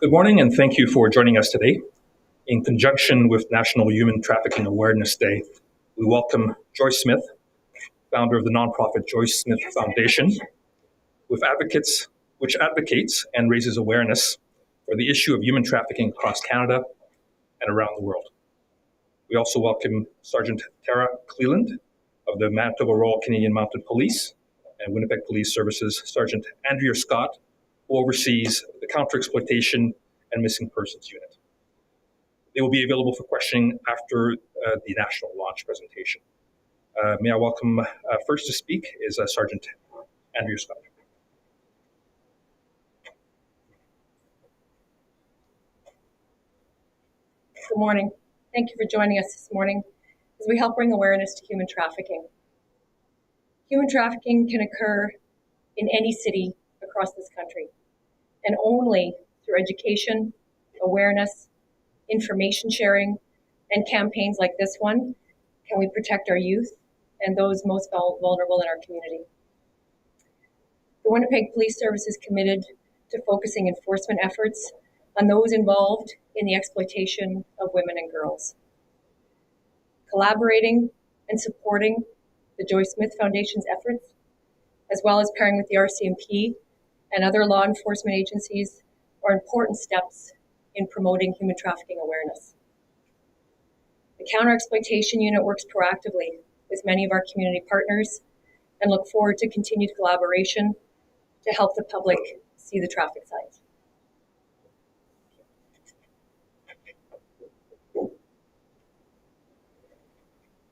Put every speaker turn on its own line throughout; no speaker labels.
Good morning, and thank you for joining us today. In conjunction with National Human Trafficking Awareness Day, we welcome Joyce Smith, founder of the nonprofit Joyce Smith Foundation, which advocates and raises awareness for the issue of human trafficking across Canada and around the world. We also welcome Sergeant Tara Cleland of the Manitoba Royal Canadian Mounted Police and Winnipeg Police Services, Sergeant Andrea Scott, who oversees the Counter-Exploitation and Missing Persons Unit. They will be available for questioning after the national launch presentation. May I welcome first to speak is Sergeant Andrea Scott.
Good morning. Thank you for joining us this morning as we help bring awareness to human trafficking. Human trafficking can occur in any city across this country, and only through education, awareness, information sharing, and campaigns like this one can we protect our youth and those most vulnerable in our community. The Winnipeg Police Service is committed to focusing enforcement efforts on those involved in the exploitation of women and girls. Collaborating and supporting the Joyce Smith Foundation's efforts, as well as pairing with the RCMP and other law enforcement agencies, are important steps in promoting human trafficking awareness. The Counter-Exploitation Unit works proactively with many of our community partners and look forward to continued collaboration to help the public see the traffic signs.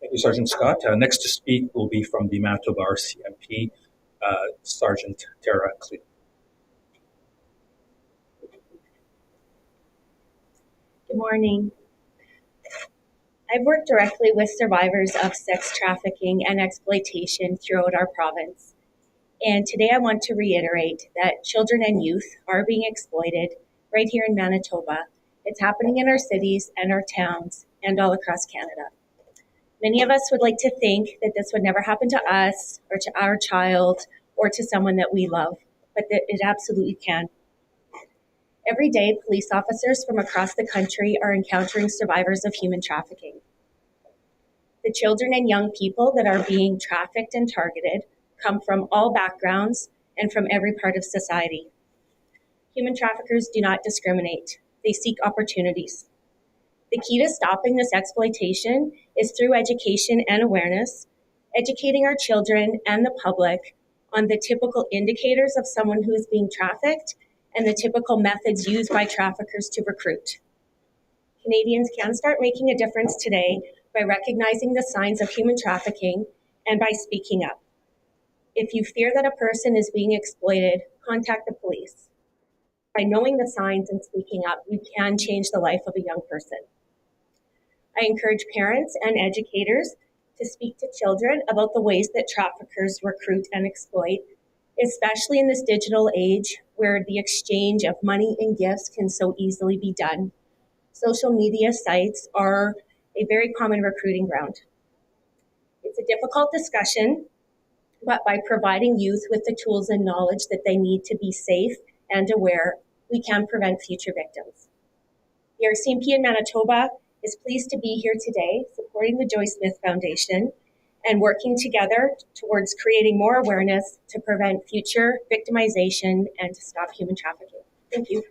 Thank you, Sergeant Scott. Next to speak will be from the Manitoba RCMP, Sergeant Tara Cleland.
Good morning. I've worked directly with survivors of sex trafficking and exploitation throughout our province. And today I want to reiterate that children and youth are being exploited right here in Manitoba. It's happening in our cities and our towns and all across Canada. Many of us would like to think that this would never happen to us or to our child or to someone that we love, but that it absolutely can. Every day, police officers from across the country are encountering survivors of human trafficking. The children and young people that are being trafficked and targeted come from all backgrounds and from every part of society. Human traffickers do not discriminate. They seek opportunities. The key to stopping this exploitation is through education and awareness, educating our children and the public on the typical indicators of someone who is being trafficked and the typical methods used by traffickers to recruit. Canadians can start making a difference today by recognizing the signs of human trafficking and by speaking up. If you fear that a person is being exploited, contact the police. By knowing the signs and speaking up, you can change the life of a young person. I encourage parents and educators to speak to children about the ways that traffickers recruit and exploit, especially in this digital age where the exchange of money and gifts can so easily be done. Social media sites are a very common recruiting ground. It's a difficult discussion, but by providing youth with the tools and knowledge that they need to be safe and aware, we can prevent future victims. The RCMP in Manitoba is pleased to be here today supporting the Joyce Smith Foundation and working together towards creating more awareness to prevent future victimization and to stop human trafficking. Thank you.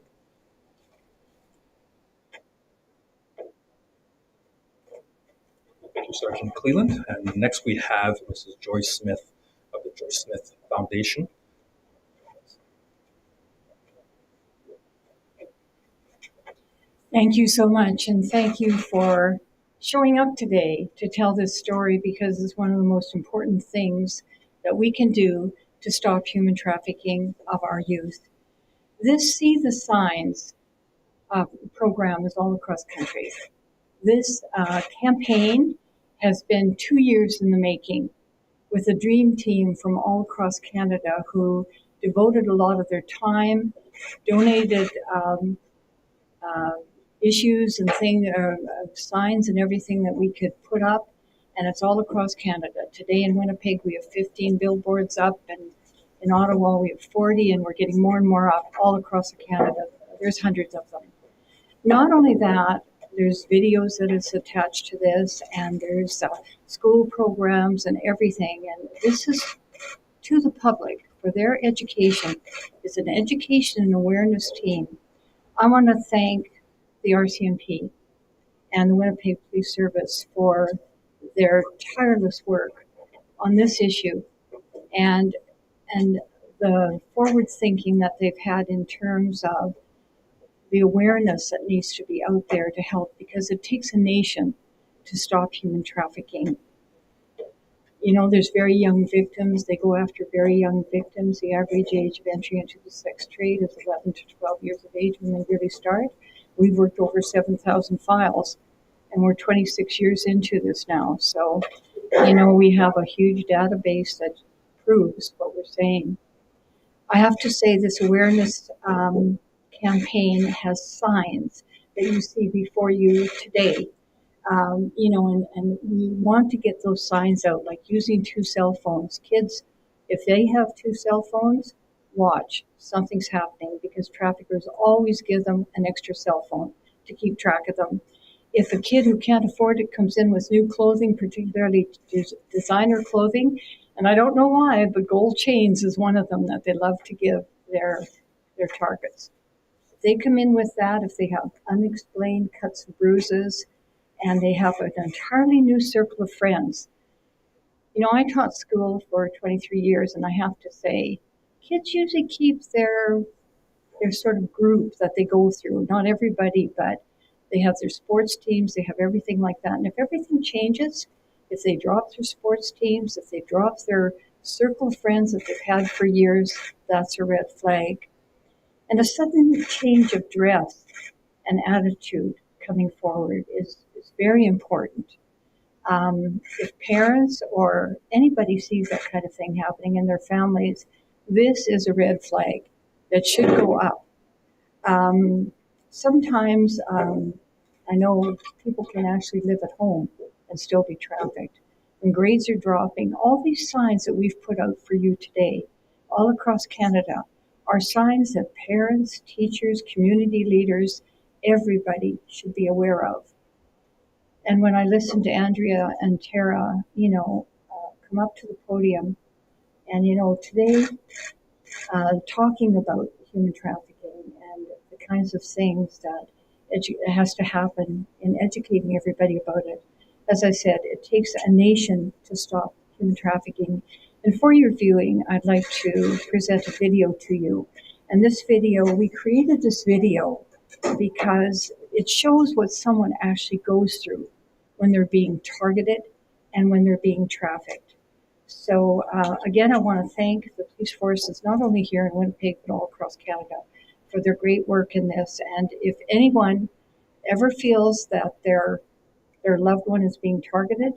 Thank you, Sergeant Cleland. And next we have Mrs. Joyce Smith of the Joyce Smith Foundation.
Thank you so much, and thank you for showing up today to tell this story, because it's one of the most important things that we can do to stop human trafficking of our youth. This See the Signs program is all across the country. This campaign has been 2 years in the making, with a dream team from all across Canada who devoted a lot of their time, donated issues and signs and everything that we could put up, and it's all across Canada. Today in Winnipeg we have 15 billboards up, and in Ottawa we have 40, and we're getting more and more up all across Canada. There's hundreds of them. Not only that, there's videos that is attached to this, and there's school programs and everything. And this is to the public for their education. It's an education and awareness team. I want to thank the RCMP and the Winnipeg Police Service for their tireless work on this issue, and the forward thinking that they've had in terms of the awareness that needs to be out there to help, because it takes a nation to stop human trafficking. You know, there's very young victims. They go after very young victims. The average age of entry into the sex trade is 11 to 12 years of age when they really start. We've worked over 7,000 files, and we're 26 years into this now. So, you know, we have a huge database that proves what we're saying. I have to say this awareness campaign has signs that you see before you today. You know, and we want to get those signs out, like using 2 cell phones. Kids, if they have 2 cell phones, watch, something's happening, because traffickers always give them an extra cell phone to keep track of them. If a kid who can't afford it comes in with new clothing, particularly designer clothing, and I don't know why, but gold chains is one of them that they love to give their targets. If they come in with that, if they have unexplained cuts and bruises, and they have an entirely new circle of friends. You know, I taught school for 23 years, and I have to say, kids usually keep their sort of group that they go through. Not everybody, but they have their sports teams, they have everything like that. And if everything changes, if they drop their sports teams, if they drop their circle of friends that they've had for years, that's a red flag. And a sudden change of dress and attitude coming forward is very important. If parents or anybody sees that kind of thing happening in their families, this is a red flag that should go up. Sometimes I know people can actually live at home and still be trafficked. When grades are dropping, all these signs that we've put out for you today, all across Canada, are signs that parents, teachers, community leaders, everybody should be aware of. And when I listen to Andrea and Tara, you know, come up to the podium, and, you know, today, talking about human trafficking and the kinds of things that has to happen in educating everybody about it. As I said, it takes a nation to stop human trafficking. And for your viewing, I'd like to present a video to you. And this video, we created this video because it shows what someone actually goes through when they're being targeted and when they're being trafficked. So again, I want to thank the police forces, not only here in Winnipeg, but all across Canada, for their great work in this. And if anyone ever feels that their loved one is being targeted,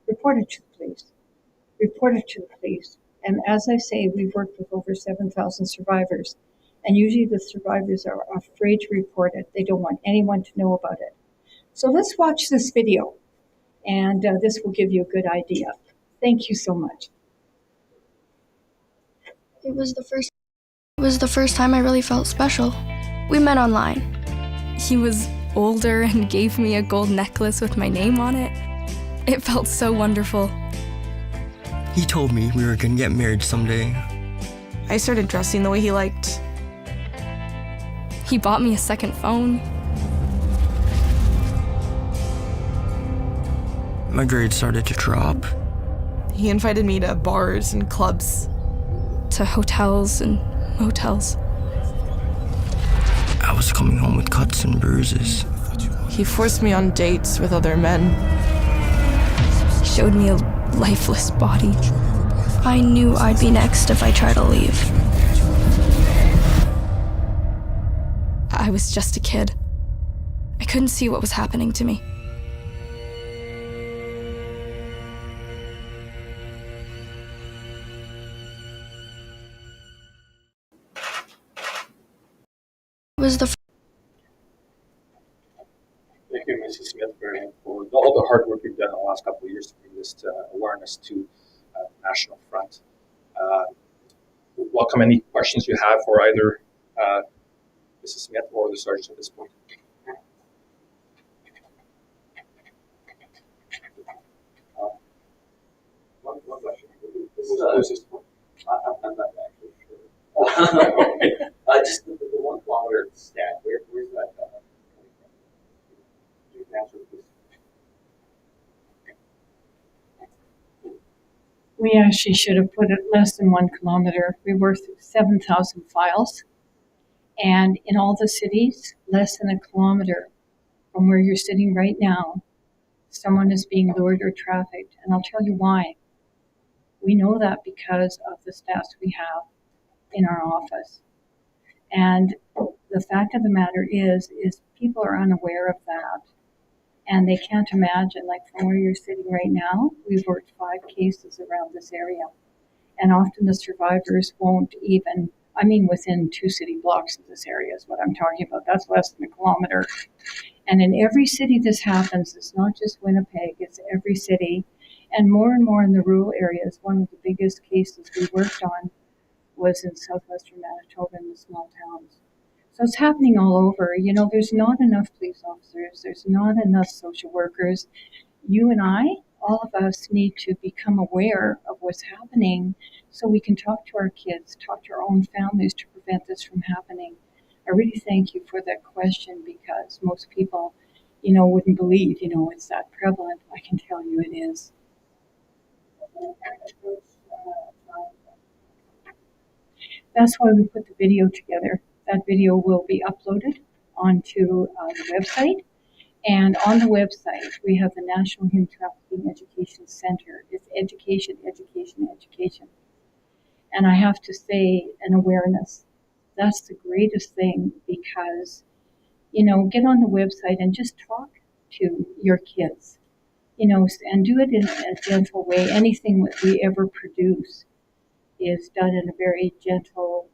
report it to the police. Report it to the police. And as I say, we've worked with over 7,000 survivors. And usually the survivors are afraid to report it. They don't want anyone to know about it. So let's watch this video, and this will give you a good idea. Thank you so much.
It was the first time I really felt special. We met online. He was older and gave me a gold necklace with my name on it. It felt so wonderful.
He told me we were gonna get married someday.
I started dressing the way he liked.
He bought me a second phone.
My grades started to drop.
He invited me to bars and clubs.
To hotels and motels.
I was coming home with cuts and bruises.
He forced me on dates with other men.
He showed me a lifeless body. I knew I'd be next if I tried to leave. I was just a kid. I couldn't see what was happening to me. Was the
Thank you, Mrs. Smith, for all the hard work you've done in the last couple of years to bring this awareness to the national front. Welcome any questions you have for either Mrs. Mrs. Smith or the sergeant at this point.
One question. I'm not actually sure. Just the 1 kilometer stat, where's that coming from?
We actually should have put it less than 1 kilometer. We were through 7,000 files. And in all the cities, less than 1 kilometer from where you're sitting right now, someone is being lured or trafficked. And I'll tell you why. We know that because of the stats we have in our office. And the fact of the matter is people are unaware of that. And they can't imagine, like from where you're sitting right now, we've worked 5 cases around this area. And often the survivors won't even, within 2 city blocks of this area is what I'm talking about. That's less than 1 kilometer. And in every city this happens, it's not just Winnipeg, it's every city. And more in the rural areas. One of the biggest cases we worked on was in southwestern Manitoba in the small towns. So it's happening all over. There's not enough police officers. There's not enough social workers. You and I, all of us need to become aware of what's happening so we can talk to our kids, talk to our own families to prevent this from happening. I really thank you for that question because most people, wouldn't believe, it's that prevalent. I can tell you it is. That's why we put the video together. That video will be uploaded onto the website. And on the website, we have the National Human Trafficking Education Center. It's education, education, education. And I have to say, an awareness. That's the greatest thing because, get on the website and just talk to your kids, and do it in a gentle way. Anything that we ever produce is done in a very gentle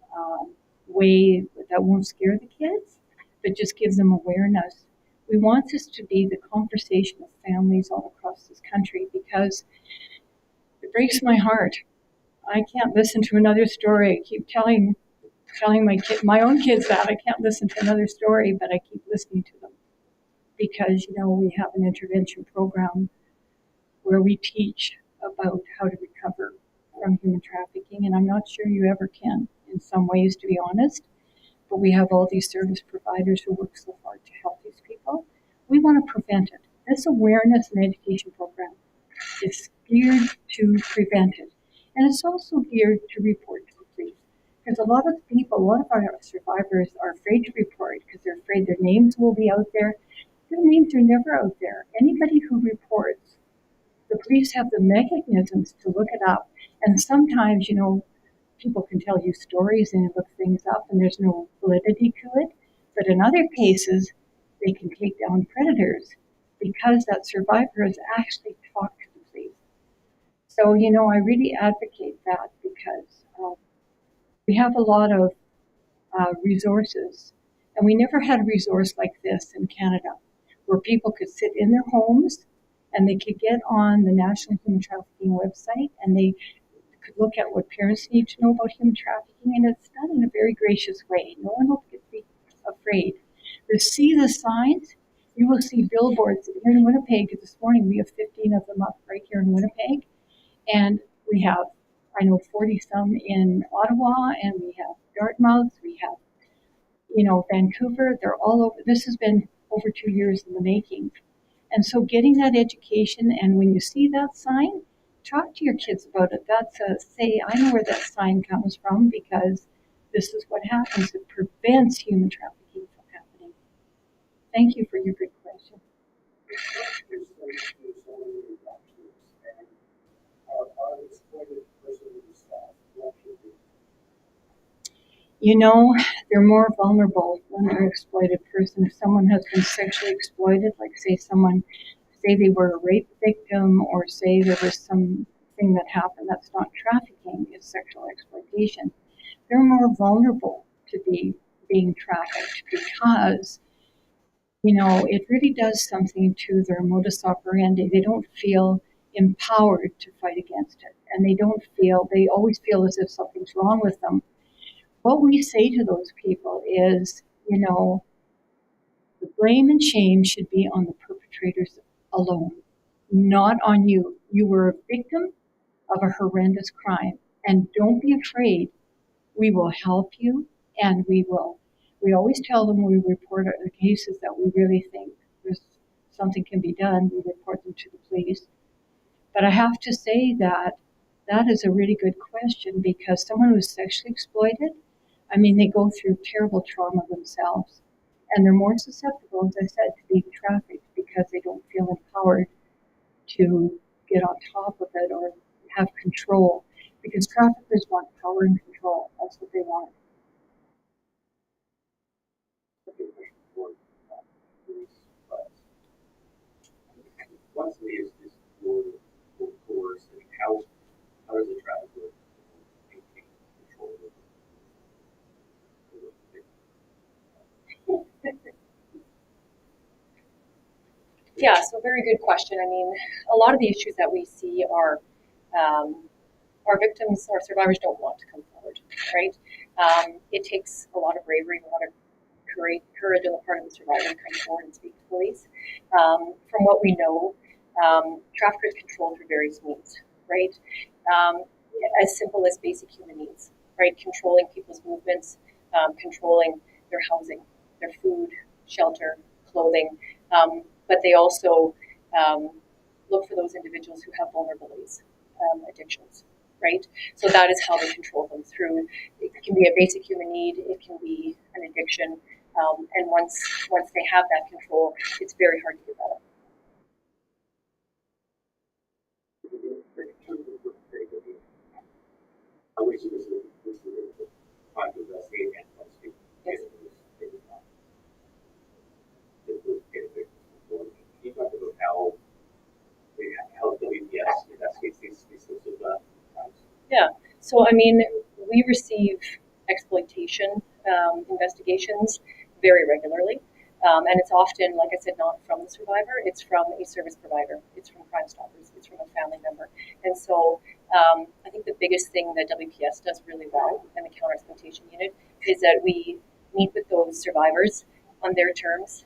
way that won't scare the kids, but just gives them awareness. We want this to be the conversation of families all across this country because it breaks my heart. I can't listen to another story. I keep telling my own kids that I can't listen to another story, but I keep listening to them because, we have an intervention program where we teach about how to recover from human trafficking, and I'm not sure you ever can in some ways, to be honest, but we have all these service providers who work so hard to help these people. We want to prevent it. This awareness and education program is geared to prevent it, and it's also geared to report to the police. Because a lot of our survivors are afraid to report because they're afraid their names will be out there. Their names are never out there. Anybody who reports, the police have the mechanisms to look it up. And sometimes, people can tell you stories and look things up and there's no validity to it. But in other cases, they can take down predators because that survivor has actually talked to the police. So, I really advocate that because we have a lot of resources. And we never had a resource like this in Canada where people could sit in their homes and they could get on the National Human Trafficking website and they could look at what parents need to know about human trafficking, and it's done in a very gracious way. No one will be afraid. To see the signs, you will see billboards here in Winnipeg. This morning we have 15 of them up right here in Winnipeg, and we have, 40 some in Ottawa, and we have Dartmouth, we have, Vancouver. They're all over. This has been over 2 years in the making. And so getting that education, and when you see that sign, talk to your kids about it. Say, I know where that sign comes from because this is what happens. It prevents human trafficking from happening. Thank you for your good question. They're more vulnerable when they're an exploited person. If someone has been sexually exploited, like say they were a rape victim, or say there was something that happened that's not trafficking, it's sexual exploitation, they're more vulnerable to being trafficked because, it really does something to their modus operandi. They don't feel empowered to fight against it. And they always feel as if something's wrong with them. What we say to those people is, you know, the blame and shame should be on the perpetrators alone, not on you. You were a victim of a horrendous crime. And don't be afraid. We will help you, and we always tell them when we report the cases that we really think there's something can be done. We report them to the police. But I have to say that that is a really good question, because someone who's sexually exploited, I mean, they go through terrible trauma themselves. And they're more susceptible, as I said, to being trafficked because they don't feel empowered to get on top of it or have control. Because traffickers want power and control. That's what they want.
Once somebody is coerced, I mean, how does a trafficker maintain control of
Yeah, so very good question. I mean, a lot of the issues that we see are our victims or survivors don't want to come forward, right? It takes a lot of bravery and a lot of courage on the part of the survivor to come forward and speak to police. From what we know, traffickers control through various means, right? As simple as basic human needs, right? Controlling people's movements, controlling their housing, their food, shelter, clothing. But they also look for those individuals who have vulnerabilities, addictions, right? So that is how they control them through. It can be a basic human need. It can be an addiction. And once they have that control, it's very hard to give that up.
I wish this was time to investigate and investigate.
Yes.
Can you talk about how WPS investigates these sorts of crimes?
Yeah. So, I mean, we receive exploitation investigations very regularly. And it's often, like I said, not from the survivor, it's from a service provider, it's from Crime Stoppers, it's from a family member. And so I think the biggest thing that WPS does really well, and the Counter Exploitation Unit, is that we meet with those survivors on their terms.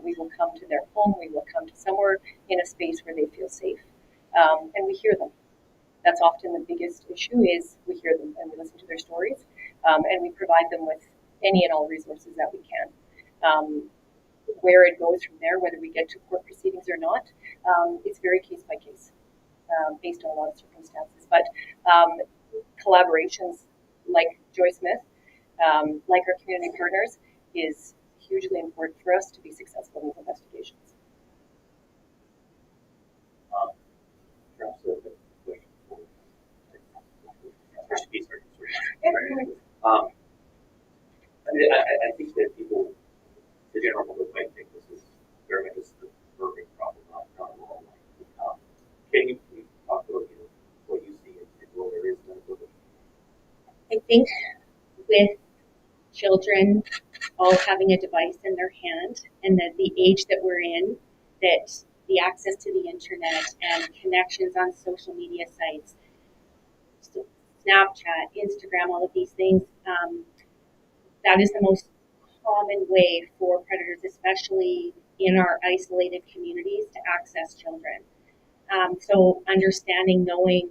We will come to their home, we will come to somewhere in a space where they feel safe. And we hear them. That's often the biggest issue, is we hear them and we listen to their stories, and we provide them with any and all resources that we can. Where it goes from there, whether we get to court proceedings or not, it's very case by case, based on a lot of circumstances. But collaborations like Joy Smith, like our community partners, is hugely important for us to be successful in these investigations.
Perhaps a question for I think that people, the general public, might think this is very much just the urban problem, not a rural one. Can you talk about what you see in rural areas?
I think with children all having a device in their hand, and that the age that we're in, that the access to the internet and connections on social media sites, Snapchat, Instagram, all of these things, that is the most common way for predators, especially in our isolated communities, to access children. So understanding, knowing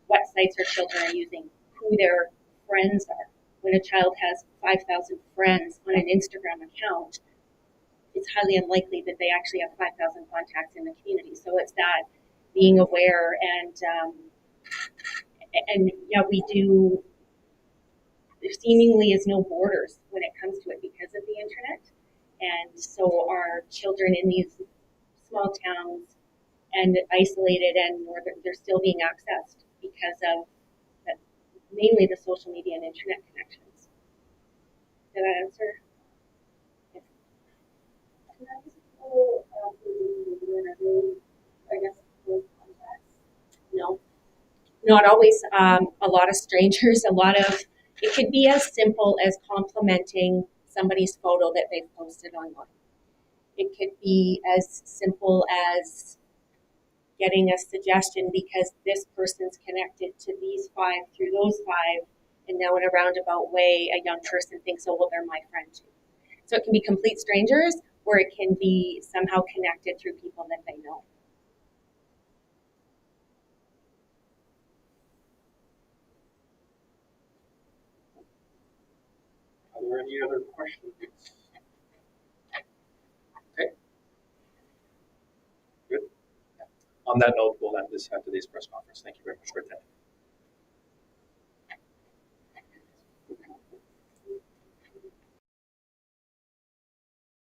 what sites our children are using, who their friends are. When a child has 5,000 friends on an Instagram account, it's highly unlikely that they actually have 5,000 contacts in the community. So it's that being aware, and yeah, we do. There seemingly is no borders when it comes to it because of the internet, and so our children in these small towns and isolated and northern, they're still being accessed because of mainly the social media and internet connections. Did that answer? Yes. No, not always. A lot of strangers, it could be as simple as complimenting somebody's photo that they've posted online. It could be as simple as getting a suggestion because this person's connected to these five through those five, and now in a roundabout way, a young person thinks, oh, well, they're my friend too. So it can be complete strangers, or it can be somehow connected through people that they know.
Are there any other questions? Okay. Good. On that note, we'll end today's press conference. Thank you very much for attending.